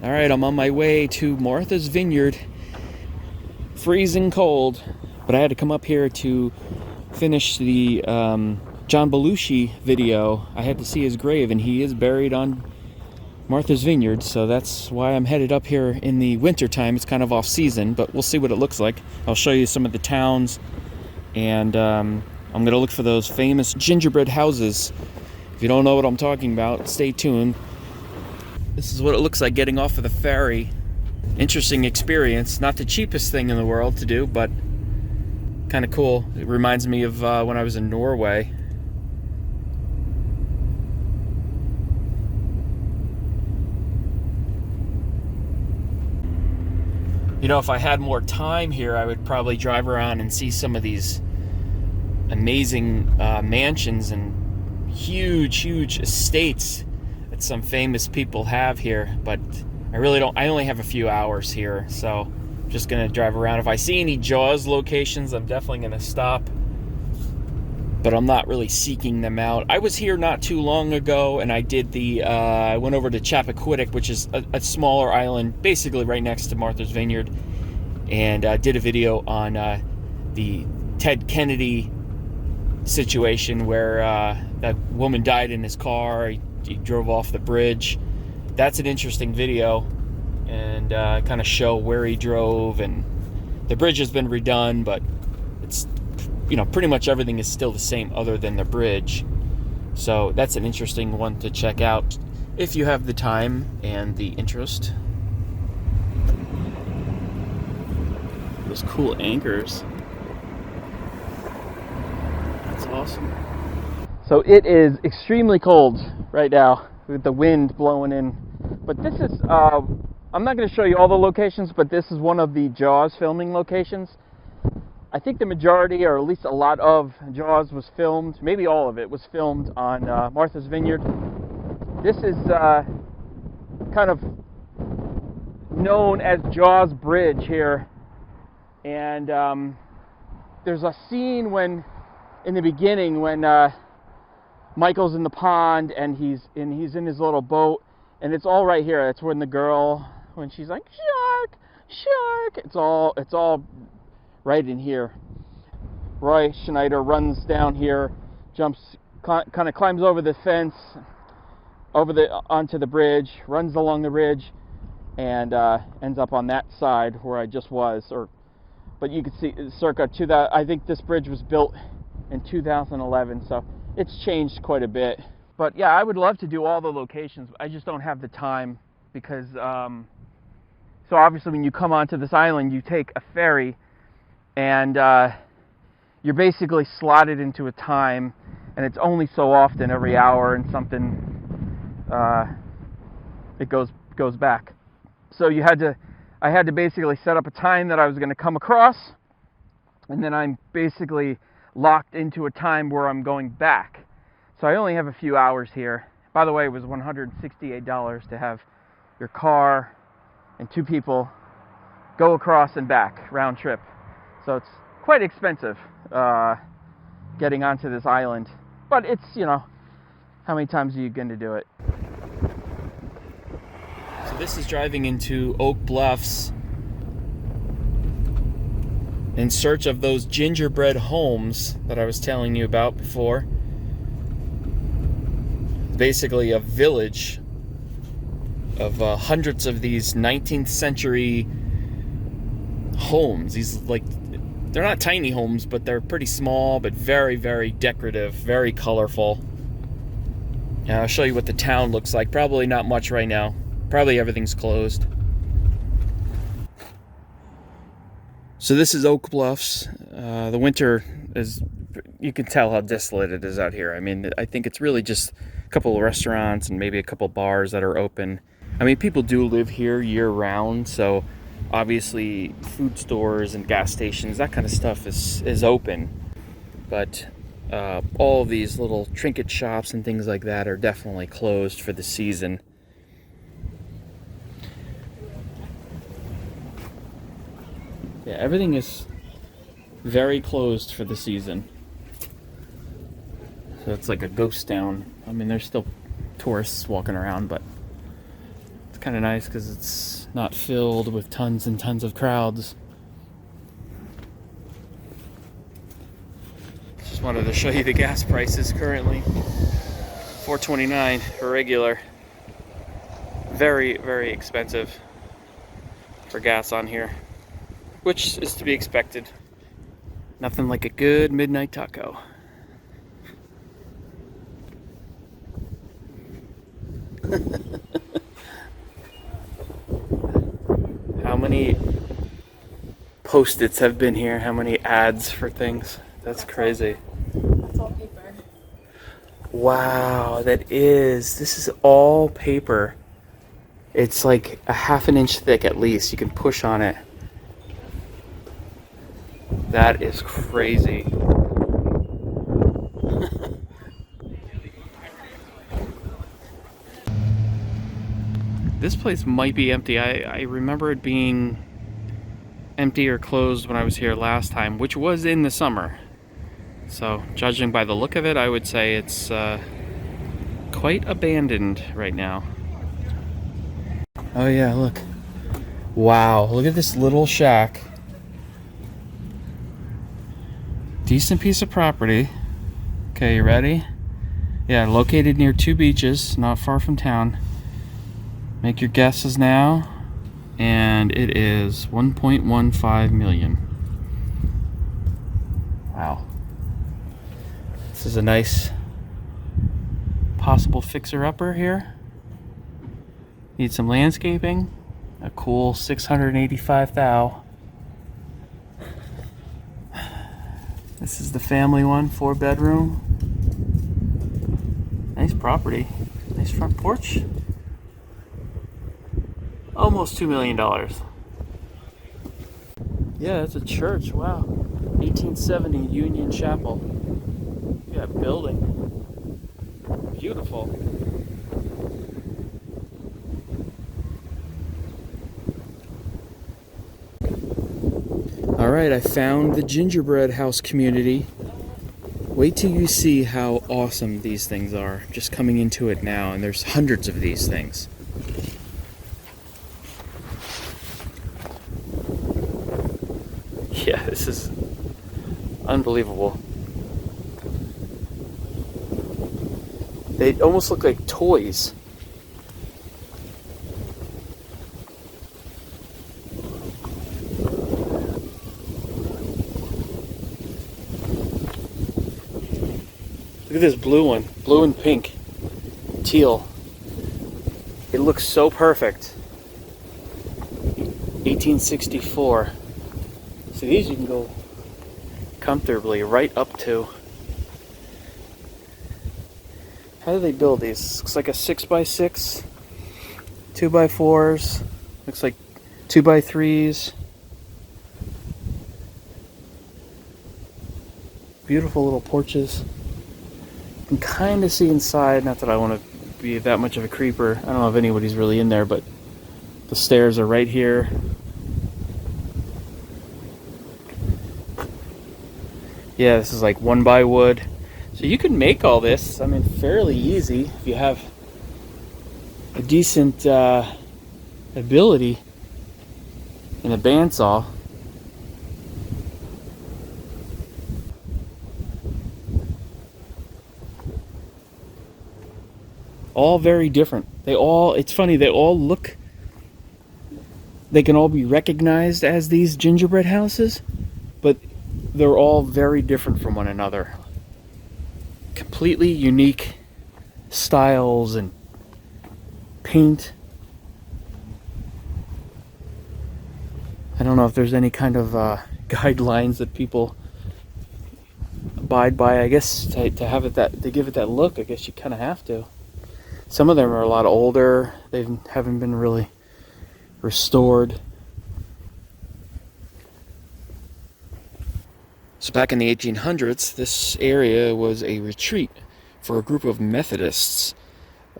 All right, I'm on my way to Martha's Vineyard. Freezing cold, but I had to come up here to finish the John Belushi video. I had to see his grave, and he is buried on Martha's Vineyard, so that's why I'm headed up here in the winter time. It's kind of off season, but we'll see what it looks like. I'll show you some of the towns, and I'm going to look for those famous gingerbread houses. If you don't know what I'm talking about, stay tuned. This is what it looks like getting off of the ferry. Interesting experience. Not the cheapest thing in the world to do, but kind of cool. It reminds me of when I was in Norway. You know, if I had more time here, I would probably drive around and see some of these amazing mansions and huge estates that some famous people have here, but I really don't. I only have a few hours here, so I'm just gonna drive around. If I see any Jaws locations, I'm definitely gonna stop, but I'm not really seeking them out. I was here not too long ago, and I did I went over to Chappaquiddick, which is a smaller island, basically right next to Martha's Vineyard, and did a video on the Ted Kennedy situation where that woman died in his car. He drove off the bridge. That's an interesting video, and kind of show where he drove. And the bridge has been redone, but it's, you know, pretty much everything is still the same other than the bridge. So that's an interesting one to check out if you have the time and the interest. Those cool anchors. That's awesome. So it is extremely cold right now with the wind blowing in. But this is, I'm not going to show you all the locations, but this is one of the Jaws filming locations. I think the majority, or at least a lot of Jaws was filmed, maybe all of it was filmed on Martha's Vineyard. This is kind of known as Jaws Bridge here. And there's a scene in the beginning when Michael's in the pond and he's in his little boat, and it's all right here. That's when the girl, when she's like, shark, it's all right in here. Roy Schneider runs down here, jumps, kind of climbs over the fence, onto the bridge, runs along the ridge, and ends up on that side where I just was. But you can see circa I think this bridge was built in 2011, so it's changed quite a bit. But yeah, I would love to do all the locations. I just don't have the time because, so obviously when you come onto this island, you take a ferry, and you're basically slotted into a time, and it's only so often, every hour and something, it goes back. So I had to basically set up a time that I was going to come across, and then I'm basically locked into a time where I'm going back. So I only have a few hours here. By the way, it was $168 to have your car and two people go across and back, round trip. So it's quite expensive getting onto this island. But it's, you know, how many times are you going to do it? So this is driving into Oak Bluffs in search of those gingerbread homes that I was telling you about before. Basically a village of hundreds of these 19th century homes. These, like, they're not tiny homes, but they're pretty small, but very, very decorative, very colorful. And I'll show you what the town looks like. Probably not much right now. Probably everything's closed. So this is Oak Bluffs. The winter is, you can tell how desolate it is out here. I mean, I think it's really just a couple of restaurants and maybe a couple bars that are open. I mean, people do live here year round, so obviously food stores and gas stations, that kind of stuff is open. But all of these little trinket shops and things like that are definitely closed for the season. Yeah, everything is very closed for the season. So it's like a ghost town. I mean, there's still tourists walking around, but it's kind of nice because it's not filled with tons and tons of crowds. Just wanted to show you the gas prices currently. $4.29 for regular. Very, very expensive for gas on here, which is to be expected. Nothing like a good midnight taco. How many Post-its have been here? How many ads for things? That's crazy. That's all paper. Wow, this is all paper. It's like a half an inch thick at least. You can push on it. That is crazy. This place might be empty. I remember it being empty or closed when I was here last time, which was in the summer. So, judging by the look of it, I would say it's quite abandoned right now. Oh yeah, look. Wow, look at this little shack. Decent piece of property. Okay, you ready? Yeah, located near 2 beaches, not far from town. Make your guesses now. And it is 1.15 million. Wow. This is a nice possible fixer-upper here. Need some landscaping. A cool 685 thou. This is the family one, 4-bedroom. Nice property. Nice front porch. Almost $2 million. Yeah, that's a church. Wow. 1870 Union Chapel. Yeah, building. Beautiful. Alright, I found the Gingerbread house community. Wait till you see how awesome these things are. Just coming into it now, and there's hundreds of these things. Yeah, this is unbelievable. They almost look like toys. Look at this blue one. Blue and pink. Teal. It looks so perfect. 1864. So these you can go comfortably right up to. How do they build these? Looks like a 6x6, 2x4s, looks like 2x3s. Beautiful little porches. You can kind of see inside, not that I want to be that much of a creeper. I don't know if anybody's really in there, but the stairs are right here. Yeah, this is like 1x wood. So you can make all this, I mean, fairly easy if you have a decent ability and a bandsaw. All very different. It's funny, they all look, they can all be recognized as these gingerbread houses, but they're all very different from one another. Completely unique styles and paint. I don't know if there's any kind of guidelines that people abide by. I guess to have it to give it that look, I guess you kind of have to. Some of them are a lot older. They haven't been really restored. So back in the 1800s, this area was a retreat for a group of Methodists.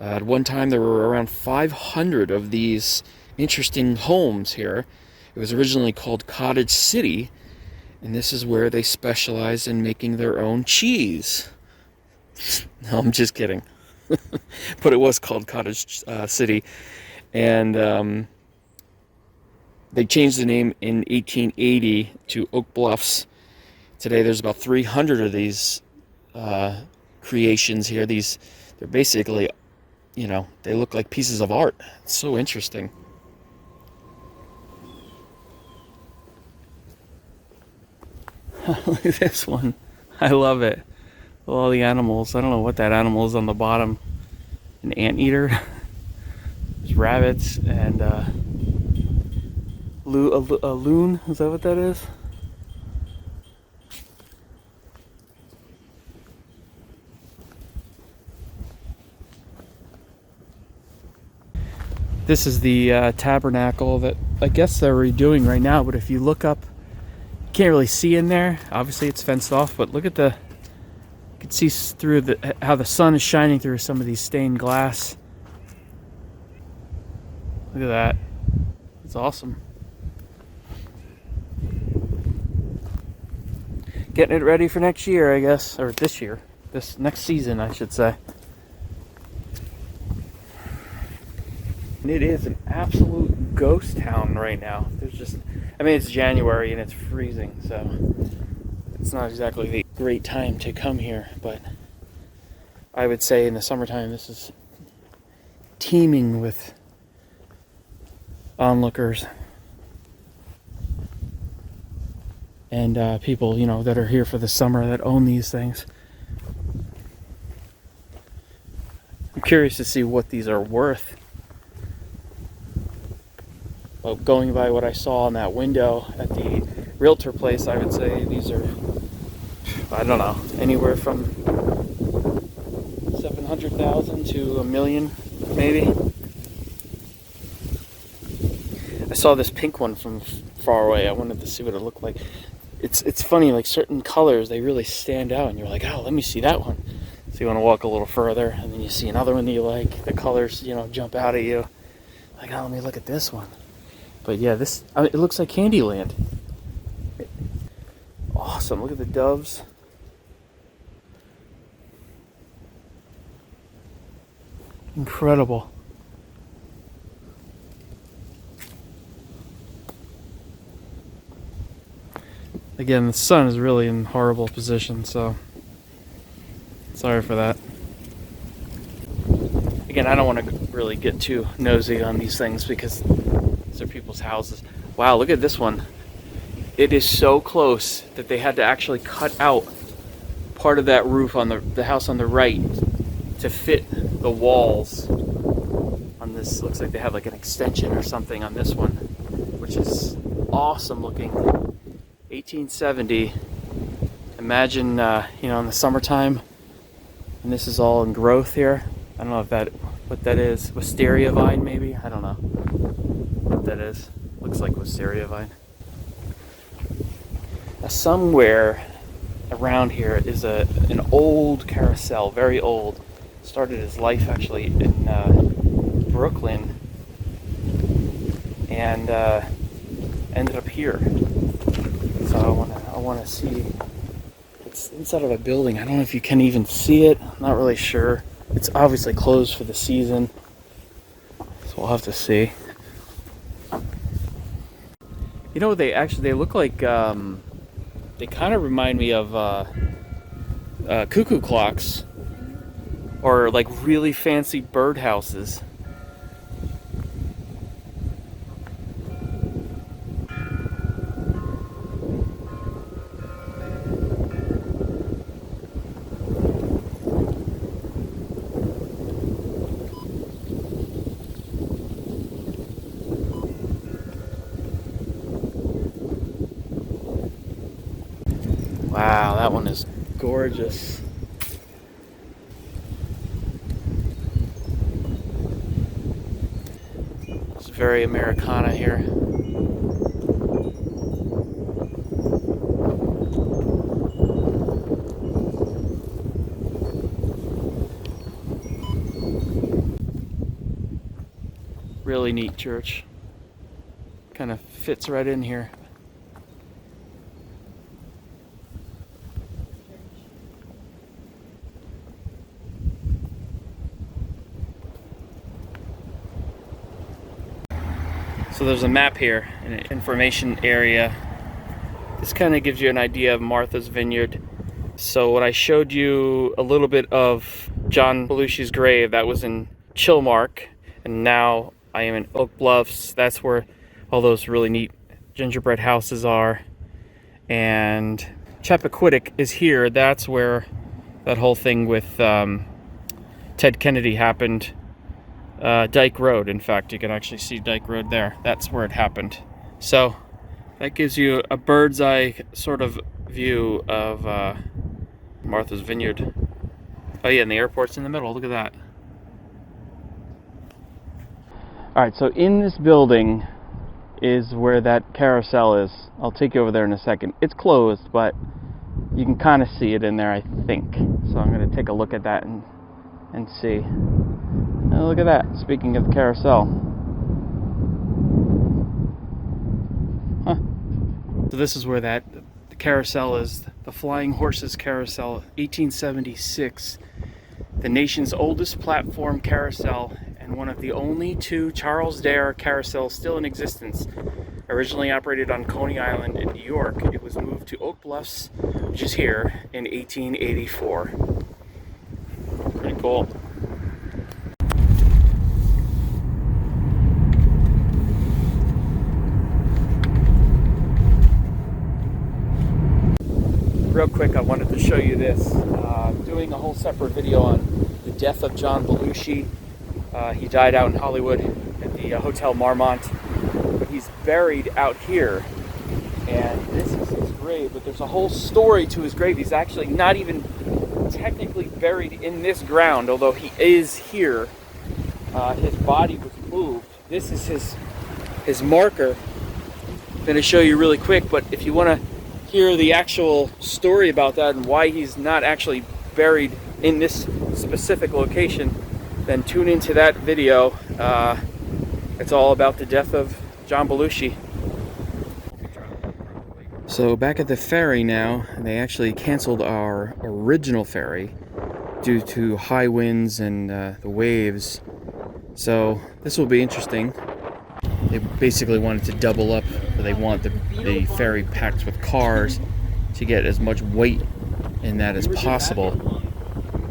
At one time, there were around 500 of these interesting homes here. It was originally called Cottage City, and this is where they specialized in making their own cheese. No, I'm just kidding. But it was called Cottage City. And they changed the name in 1880 to Oak Bluffs. Today there's about 300 of these creations here. They're basically, they look like pieces of art. It's so interesting. Look at this one. I love it. All the animals. I don't know what that animal is on the bottom. An anteater. There's rabbits and a loon. Is that what that is? This is the Tabernacle that I guess they're redoing right now, but if you look up, you can't really see in there. Obviously it's fenced off, but look at you can see through how the sun is shining through some of these stained glass. Look at that. It's awesome. Getting it ready for next year, I guess, or this year. This next season, I should say. And it is an absolute ghost town right now. It's January and it's freezing, so it's not exactly the great time to come here, but I would say in the summertime this is teeming with onlookers and people, that are here for the summer that own these things. I'm curious to see what these are worth. Well, going by what I saw in that window at the realtor place, I would say these are, I don't know, anywhere from 700,000 to $1 million, maybe. I saw this pink one from far away. I wanted to see what it looked like. It's funny, like certain colors, they really stand out, and you're like, oh, let me see that one. So you want to walk a little further, and then you see another one that you like. The colors, jump out at you. Like, oh, let me look at this one. But yeah, it looks like Candyland. Awesome. Look at the doves. Incredible. Again, the sun is really in horrible position, so sorry for that. Again, I don't want to really get too nosy on these things because these are people's houses. Wow, look at this one. It is so close that they had to actually cut out part of that roof on the house on the right to fit the walls on this. Looks like they have like an extension or something on this one, which is awesome looking. 1870. Imagine, in the summertime, and this is all in growth here. I don't know what that is. Wisteria vine, maybe? I don't know what that is. Looks like wisteria vine. Now, somewhere around here is an old carousel, very old. Started his life actually in Brooklyn, and ended up here. So I want to see. It's inside of a building. I don't know if you can even see it. I'm not really sure. It's obviously closed for the season, so we'll have to see. They look like they kind of remind me of cuckoo clocks or like really fancy birdhouses. Wow, that one is gorgeous. It's very Americana here. Really neat church. Kind of fits right in here. So there's a map here, an information area. This kind of gives you an idea of Martha's Vineyard. So when I showed you a little bit of John Belushi's grave, that was in Chilmark, and now I am in Oak Bluffs. That's where all those really neat gingerbread houses are. And Chappaquiddick is here. That's where that whole thing with Ted Kennedy happened. Dyke Road, in fact, you can actually see Dyke Road there. That's where it happened. So that gives you a bird's eye sort of view of Martha's Vineyard. Oh yeah, and the airport's in the middle. Look at that. Alright, so in this building is where that carousel is. I'll take you over there in a second. It's closed, but you can kind of see it in there, I think. So I'm going to take a look at that and see. Oh, look at that. Speaking of the carousel. Huh. So this is where the carousel is. The Flying Horses Carousel, 1876. The nation's oldest platform carousel and one of the only two Charles Dare carousels still in existence. Originally operated on Coney Island in New York, it was moved to Oak Bluffs, which is here, in 1884. Pretty cool. Real quick, I wanted to show you this. Doing a whole separate video on the death of John Belushi. He died out in Hollywood at the Hotel Marmont, but he's buried out here. And this is his grave, but there's a whole story to his grave. He's actually not even technically buried in this ground, although he is here. His body was moved. This is his marker. I'm going to show you really quick, but if you want to hear the actual story about that and why he's not actually buried in this specific location, then tune into that video. It's all about the death of John Belushi. So back at the ferry now, they actually canceled our original ferry due to high winds and the waves. So this will be interesting. They basically wanted to double up. They want the ferry packed with cars to get as much weight in that as possible.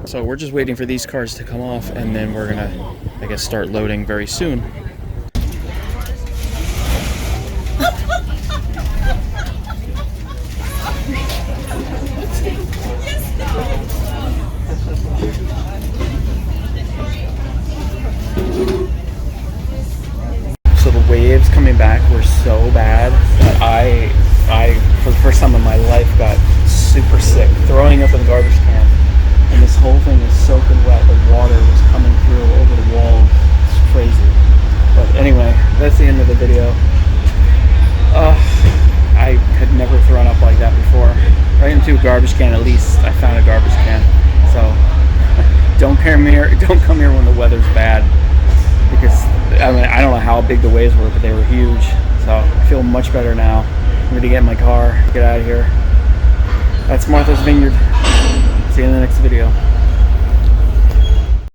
So we're just waiting for these cars to come off, and then we're gonna, I guess, start loading very soon. So the waves coming back were so bad that I for the first time in my life got super sick, throwing up in the garbage can. And this whole thing is soaking wet. The water was coming through over the wall. It's crazy. But anyway, that's the end of the video. I had never thrown up like that before. Right into a garbage can, at least. I found a garbage can. So don't come here when the weather's bad. Because I mean, I don't know how big the waves were, but they were huge. So I feel much better now. I'm going to get in my car, get out of here. That's Martha's Vineyard. See you in the next video.